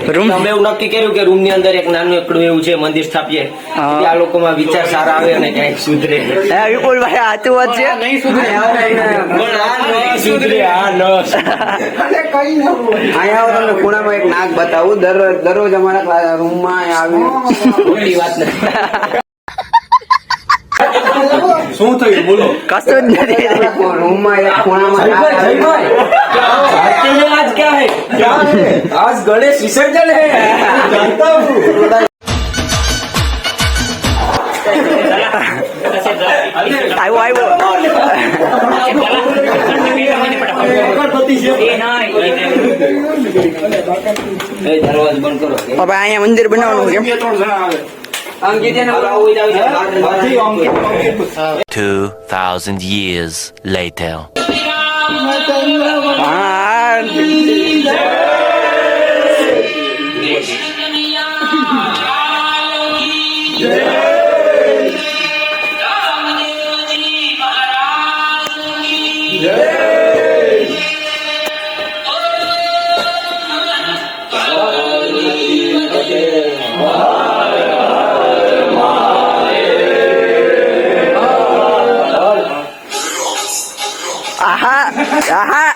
અમે એવું નક્કી કર્યું કે રૂમ ની અંદર એક નાનું એકડું એવું છે મંદિર સ્થાપીએ, આ લોકોમાં વિચાર સારા આવે અને ક્યાંક સુધરે. વિપુલભાઈ સાચું વાત છે. નહીં સુધરે, અહીંયા ખૂણામાં એક નાક બતાવું. દરરોજ અમારા રૂમમાં આવી ખોટી વાત નથી. શું થયું બોલો? કશું જ નથી. રૂમમાં એક ખૂણામાં आज क्या है? आज गणेश विसर्जन है. जानता हूँ. આવ્યો दरवाजा बंद करो. હવે અહીંયા મંદિર બનાવવાનું છે. 2000 years later. આહા આહા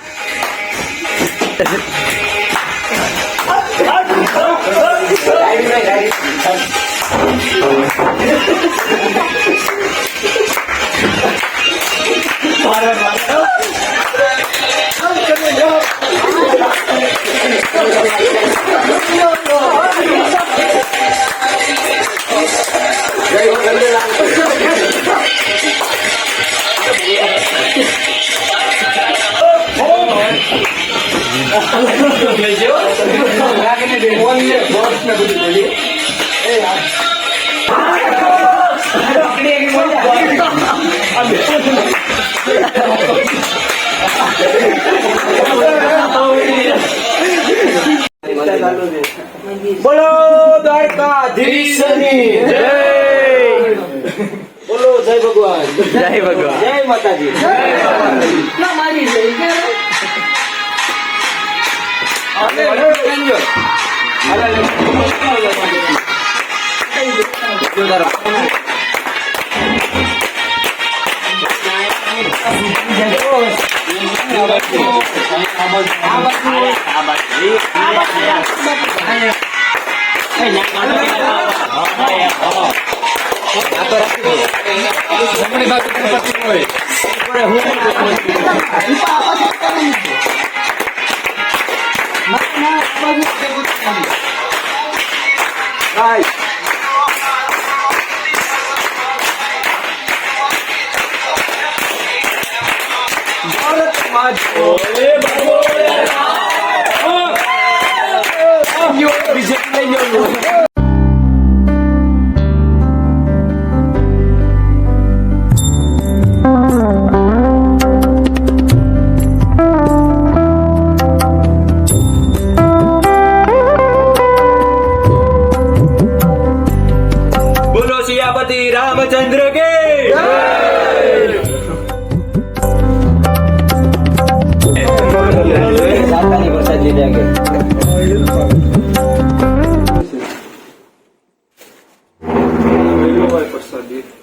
બોલો દ્વારકાધીશની જય. બોલો જય ભગવાન. જય ભગવાન. જય માતાજી. બોલો સિયાપતિ રામચંદ્ર કે સાતાની પ્રસાદ લીધા કે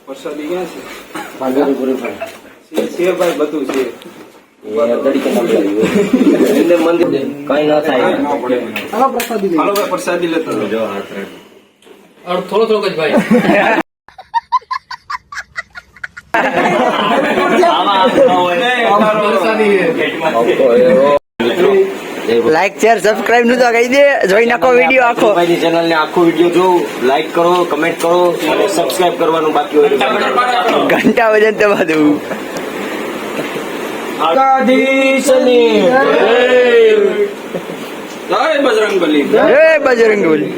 પ્રસાદી ક્યાં છે? પાંદડી પૂરી પણ છે ભાઈ, બધું છે. મંદિર કઈ ના થાય. હાલો ભાઈ, પ્રસાદી લેતા જાઓ. થોડો થોડો જ ભાઈ. લાઈક શેર સબસ્ક્રાઇબ નું તો કહી દે. જોઈ નાખો વિડીયો આખો. ભાઈની ચેનલ ને આખો વિડીયો જો લાઈક કરો, કમેન્ટ કરો અને સબસ્ક્રાઇબ કરવાનું બાકી હોય. ઘંટા વજન તો બધું. દ્વારકાધીશની જય. જય બજરંગબલી. જય બજરંગબલી.